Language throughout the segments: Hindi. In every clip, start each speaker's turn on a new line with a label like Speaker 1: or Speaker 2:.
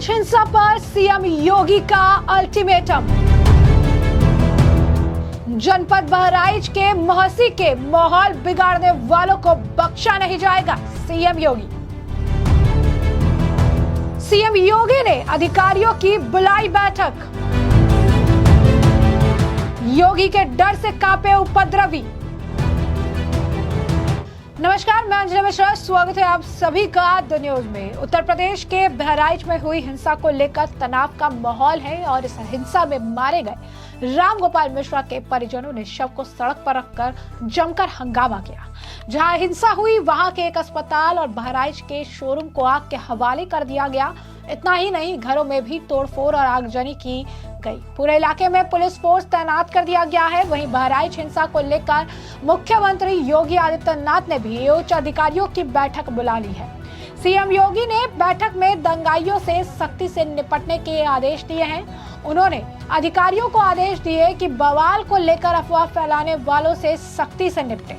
Speaker 1: बहराइच हिंसा पर सीएम योगी का अल्टीमेटम। जनपद बहराइच के महसी के माहौल बिगाड़ने वालों को बख्शा नहीं जाएगा, सीएम योगी। सीएम योगी ने अधिकारियों की बुलाई बैठक। योगी के डर से कांपे उपद्रवी। नमस्कार, मैं अंजलि मिश्रा, स्वागत है आप सभी का द न्यूज में। उत्तर प्रदेश के बहराइच में हुई हिंसा को लेकर तनाव का माहौल है और इस हिंसा में मारे गए राम गोपाल मिश्रा के परिजनों ने शव को सड़क पर रखकर जमकर हंगामा किया। जहां हिंसा हुई वहां के एक अस्पताल और बहराइच के शोरूम को आग के हवाले कर दिया गया। इतना ही नहीं, घरों में भी तोड़फोड़ और आगजनी की गई। पूरे इलाके में पुलिस फोर्स तैनात कर दिया गया है। वहीं बहराइच हिंसा को लेकर मुख्यमंत्री योगी आदित्यनाथ ने भी उच्च अधिकारियों की बैठक बुला ली है। सीएम योगी ने बैठक में दंगाइयों से सख्ती से निपटने के आदेश दिए हैं। उन्होंने अधिकारियों को आदेश दिए कि बवाल को लेकर अफवाह फैलाने वालों से सख्ती से निपटें।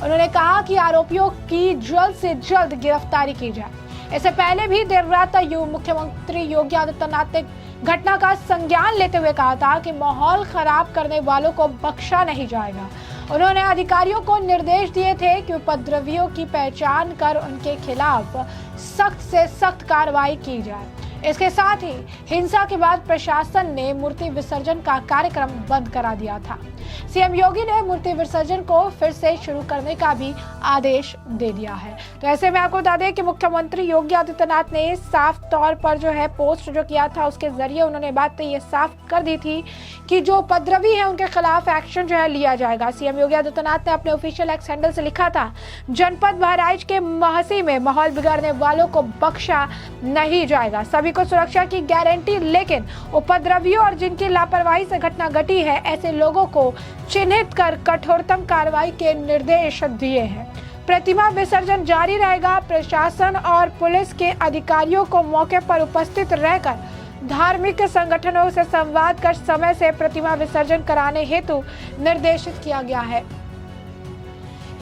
Speaker 1: उन्होंने कहा कि आरोपियों की जल्द से जल्द गिरफ्तारी की जाए। इससे पहले भी देर रात मुख्यमंत्री योगी आदित्यनाथ ने घटना का संज्ञान लेते हुए कहा था कि माहौल खराब करने वालों को बख्शा नहीं जाएगा। उन्होंने अधिकारियों को निर्देश दिए थे कि उपद्रवियों की पहचान कर उनके खिलाफ सख्त से सख्त कार्रवाई की जाए। इसके साथ ही हिंसा के बाद प्रशासन ने मूर्ति विसर्जन का कार्यक्रम बंद करा दिया था। सीएम योगी ने मूर्ति विसर्जन को फिर से शुरू करने का भी आदेश दे दिया है। तो ऐसे में आपको बता दें कि मुख्यमंत्री योगी आदित्यनाथ ने साफ तौर पर जो है पोस्ट जो किया था उसके जरिए उन्होंने बात ये साफ कर दी थी कि जो उपद्रवी है उनके खिलाफ एक्शन जो है लिया जाएगा। सीएम योगी आदित्यनाथ ने अपने ऑफिशियल एक्स हैंडल से लिखा था, जनपद बहराइच के महसी में माहौल बिगाड़ने वालों को बख्शा नहीं जाएगा। सभी को सुरक्षा की गारंटी, लेकिन उपद्रवियों और जिनकी लापरवाही से घटना घटी है ऐसे लोगों को चिन्हित कर कठोरतम कार्रवाई के निर्देश दिए हैं। प्रतिमा विसर्जन जारी रहेगा। प्रशासन और पुलिस के अधिकारियों को मौके पर उपस्थित रहकर धार्मिक संगठनों से संवाद कर समय से प्रतिमा विसर्जन कराने हेतु निर्देशित किया गया है।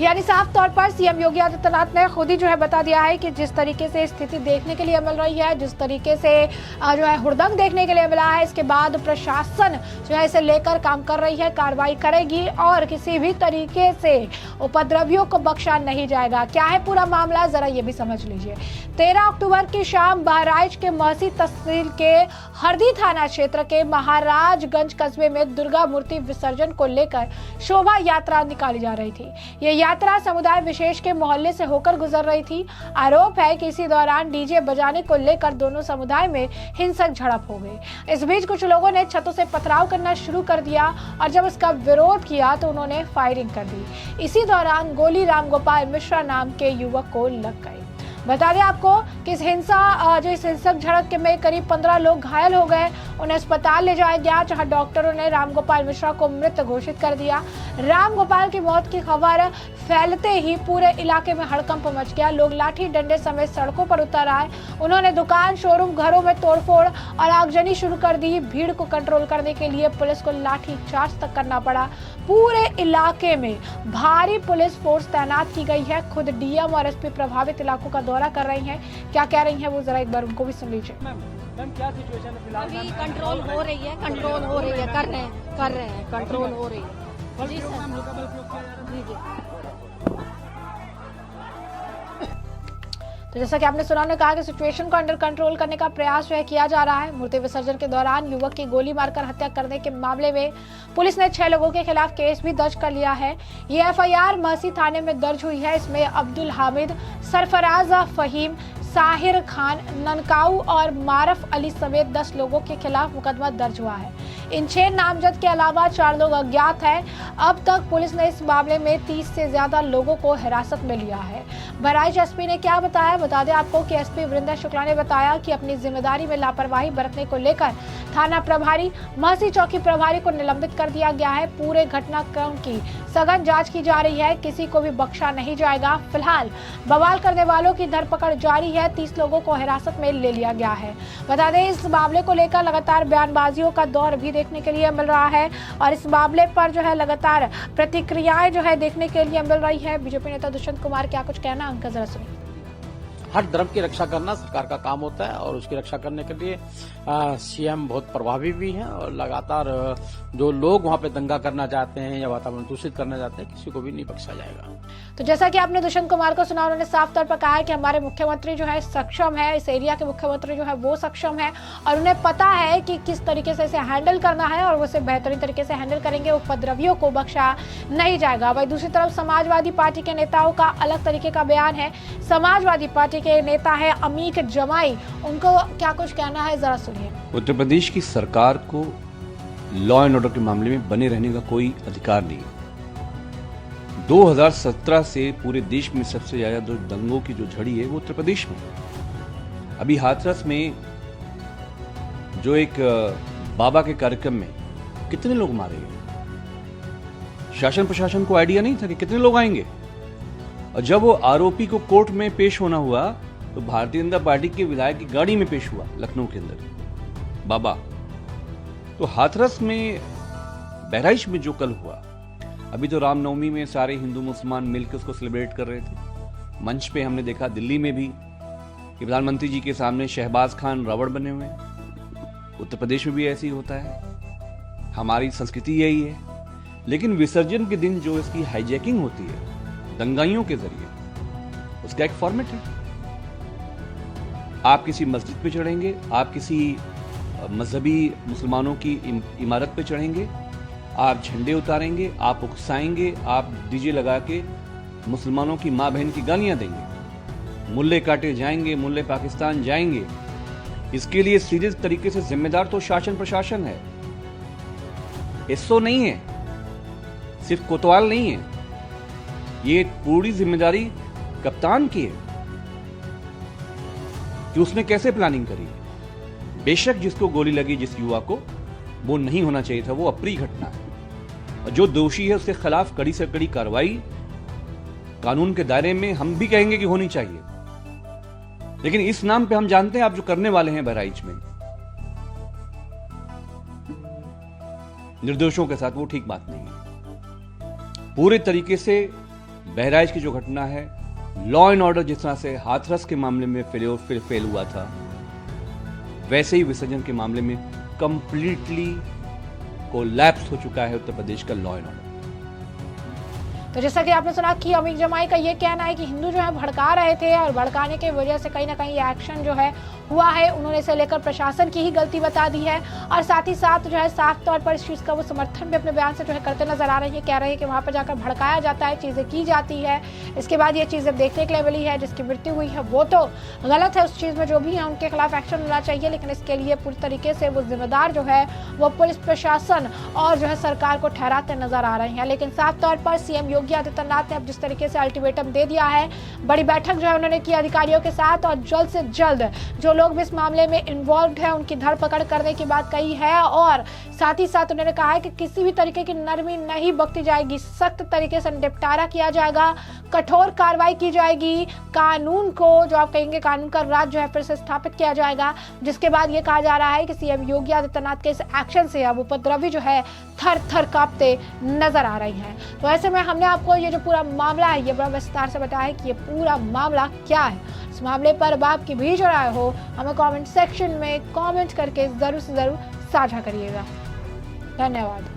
Speaker 1: यानी साफ तौर पर सीएम योगी आदित्यनाथ ने खुद ही जो है बता दिया है कि जिस तरीके से स्थिति देखने के लिए मिल रही है, जिस तरीके से जो है हुड़दंग देखने के लिए मिला है, इसके बाद प्रशासन जो है इसे लेकर काम कर रही है, कार्रवाई करेगी और किसी भी तरीके से उपद्रवियों को बख्शा नहीं जाएगा। क्या है पूरा मामला, जरा ये भी समझ लीजिए। 13 अक्टूबर की शाम बहराइच के महसी तहसील के हरदी थाना क्षेत्र के महाराजगंज कस्बे में दुर्गा मूर्ति विसर्जन को लेकर शोभा यात्रा निकाली जा रही थी। ये यात्रा समुदाय विशेष के मोहल्ले से होकर गुजर रही थी। आरोप है कि इसी दौरान डीजे बजाने को लेकर दोनों समुदाय में हिंसक झड़प हो गई। इस बीच कुछ लोगों ने छतों से पथराव करना शुरू कर दिया और जब इसका विरोध किया तो उन्होंने फायरिंग कर दी। इसी दौरान गोली राम गोपाल मिश्रा नाम के युवक को लग गई। बता दें आपको कि इस हिंसक झड़प में करीब 15 लोग घायल हो गए। उन्हें अस्पताल ले जाया गया, जहां डॉक्टरों ने राम गोपाल मिश्रा को मृत घोषित कर दिया। राम गोपाल की मौत की खबर फैलते ही पूरे इलाके में हड़कंप मच गया। लोग लाठी डंडे समेत सड़कों पर उतर आए। उन्होंने दुकान, शोरूम, घरों में तोड़फोड़ और आगजनी शुरू कर दी। भीड़ को कंट्रोल करने के लिए पुलिस को लाठी चार्ज तक करना पड़ा। पूरे इलाके में भारी पुलिस फोर्स तैनात की गई है। खुद डीएम और एसपी प्रभावित इलाकों का दौरा कर रही हैं। क्या कह रही हैं वो जरा एक बार उनको भी सुन लीजिए।
Speaker 2: मैम क्या सिचुएशन है फिलहाल?
Speaker 3: अभी कंट्रोल हो रही है, कर रहे हैं, कंट्रोल हो रही है। जी सर, जी।
Speaker 1: तो जैसा कि आपने सुना, उन्होंने कहा कि सिचुएशन को अंडर कंट्रोल करने का प्रयास जो है किया जा रहा है। मूर्ति विसर्जन के दौरान युवक की गोली मारकर हत्या करने के मामले में पुलिस ने 6 लोगों के खिलाफ केस भी दर्ज कर लिया है। ये एफआईआर महसी थाने में दर्ज हुई है। इसमें अब्दुल हामिद, सरफराज फहीम, साहिर खान, ननकाऊ और मारफ अली समेत 10 लोगों के खिलाफ मुकदमा दर्ज हुआ है। इन 6 नामजद के अलावा 4 लोग अज्ञात हैं। अब तक पुलिस ने इस मामले में 30 से ज्यादा लोगों को हिरासत में लिया है। बहराइच एसपी ने क्या बताया, बता दें आपको कि एसपी वृंदा शुक्ला ने बताया कि अपनी जिम्मेदारी में लापरवाही बरतने को लेकर थाना प्रभारी, महसी चौकी प्रभारी को निलंबित कर दिया गया है। पूरे घटनाक्रम की सघन जांच की जा रही है। किसी को भी बख्शा नहीं जाएगा। फिलहाल बवाल करने वालों की धरपकड़ जारी है। 30 लोगों को हिरासत में ले लिया गया है। बता दें इस मामले को लेकर लगातार बयानबाजियों का दौर भी देखने के लिए मिल रहा है और इस मामले पर जो है लगातार प्रतिक्रियाएं जो है देखने के लिए मिल रही है। बीजेपी नेता दुष्यंत कुमार क्या कुछ कहना, उनका जरा सुनिए।
Speaker 4: हर धर्म की रक्षा करना सरकार का काम होता है और उसकी रक्षा करने के लिए सीएम बहुत प्रभावी भी हैं और लगातार जो लोग वहां पे दंगा करना चाहते हैं या वातावरण दूषित करना चाहते हैं किसी को भी नहीं बख्शा जाएगा।
Speaker 1: तो जैसा कि आपने दुष्यंत कुमार को सुना, उन्होंने साफ तौर पर कहा है कि हमारे मुख्यमंत्री जो है सक्षम है, इस एरिया के मुख्यमंत्री जो है वो सक्षम है और उन्हें पता है कि किस तरीके से इसे हैंडल करना है और वो इसे बेहतरीन तरीके से हैंडल करेंगे, उपद्रवियों को बख्शा नहीं जाएगा। वही दूसरी तरफ समाजवादी पार्टी के नेताओं का अलग तरीके का बयान है। समाजवादी पार्टी के नेता है अमीक जमाई, उनको क्या कुछ कहना है जरा सुनिए।
Speaker 5: उत्तर प्रदेश की सरकार को लॉ एंड ऑर्डर के मामले में बने रहने का कोई अधिकार नहीं है। 2017 से पूरे देश में सबसे ज्यादा जो दंगों की जो झड़ी है वो उत्तर प्रदेश में। अभी हाथरस में जो एक बाबा के कार्यक्रम में कितने लोग मारे गए, शासन प्रशासन को आइडिया नहीं था कि कितने लोग आएंगे। और जब वो आरोपी को कोर्ट में पेश होना हुआ तो भारतीय जनता पार्टी के विधायक की गाड़ी में पेश हुआ लखनऊ के अंदर बाबा। तो हाथरस में, बहराइच में जो कल हुआ, अभी तो रामनवमी में सारे हिंदू मुसलमान मिलकर उसको सेलिब्रेट कर रहे थे। मंच पे हमने देखा दिल्ली में भी कि प्रधानमंत्री जी के सामने शहबाज खान रावण बने हुए हैं। उत्तर प्रदेश में भी ऐसे ही होता है, हमारी संस्कृति यही है। लेकिन विसर्जन के दिन जो इसकी हाईजैकिंग होती है दंगाइयों के जरिए, उसका एक फॉर्मेट है। आप किसी मस्जिद पे चढ़ेंगे, आप किसी मजहबी मुसलमानों की इमारत पे चढ़ेंगे, आप झंडे उतारेंगे, आप उकसाएंगे, आप डीजे लगा के मुसलमानों की माँ बहन की गालियां देंगे, मुल्ले काटे जाएंगे, मुल्ले पाकिस्तान जाएंगे। इसके लिए सीरियस तरीके से जिम्मेदार तो शासन प्रशासन है, एसओ नहीं है, सिर्फ कोतवाल नहीं है। ये पूरी जिम्मेदारी कप्तान की है कि उसने कैसे प्लानिंग करी। बेशक जिसको गोली लगी जिस युवा को, वो नहीं होना चाहिए था, वो अप्रिय घटना है। और जो दोषी है उसके खिलाफ कड़ी से कड़ी कार्रवाई कानून के दायरे में हम भी कहेंगे कि होनी चाहिए। लेकिन इस नाम पे हम जानते हैं आप जो करने वाले हैं बहराइच में निर्दोषों के साथ, वो ठीक बात नहीं है। पूरे तरीके से बहराइच की जो घटना है, लॉ एंड ऑर्डर जिस तरह से हाथरस के मामले में फेल हुआ था, वैसे ही विसर्जन के मामले में कंप्लीटली कोलैप्स हो चुका है उत्तर प्रदेश का लॉ एंड ऑर्डर।
Speaker 1: तो जैसा कि आपने सुना कि अमीक जमाई का ये कहना है कि हिंदू जो है भड़का रहे थे और भड़काने की वजह से कहीं ना कहीं एक्शन जो है हुआ है। उन्होंने इसे लेकर प्रशासन की ही गलती बता दी है और साथ ही साथ जो है साफ तौर पर इस चीज़ का वो समर्थन भी अपने बयान से जो है करते नजर आ रहे हैं। कह रहे हैं कि वहाँ पर जाकर भड़काया जाता है, चीज़ें की जाती है, इसके बाद ये चीज़ें देखने के लिए मिली है। जिसकी मृत्यु हुई है वो तो गलत है, उस चीज़ में जो भी है उनके खिलाफ एक्शन होना चाहिए, लेकिन इसके लिए पूरी तरीके से वो जिम्मेदार जो है वो पुलिस प्रशासन और जो है सरकार को ठहराते नजर आ रहे हैं। लेकिन साफ तौर पर सीएम योगी आदित्यनाथ ने अब जिस तरीके से अल्टीमेटम दे दिया है, बड़ी बैठक जो है उन्होंने की अधिकारियों के साथ और जल्द से जल्द जो लोग भी इस मामले में इन्वॉल्व है उनकी धरपकड़ करने की बात कही है। और साथ ही साथ उन्होंने कहा है कि किसी भी तरीके की नरमी नहीं बख्ती जाएगी, सख्त तरीके से निपटारा किया जाएगा, कठोर कार्रवाई की जाएगी, कानून को जो आप कहेंगे कानून का राज जो है फिर से स्थापित किया जाएगा। जिसके बाद ये कहा जा रहा है कि सीएम योगी आदित्यनाथ के इस एक्शन से अब उपद्रवी जो है थर थर कांपते नजर आ रही हैं। तो ऐसे में हमने आपको ये जो पूरा मामला है ये बड़ा विस्तार से बताया है कि ये पूरा मामला क्या है। इस मामले पर अब आपकी भी जो राय हो हमें कमेंट सेक्शन में कमेंट करके जरूर से जरूर साझा करिएगा। धन्यवाद।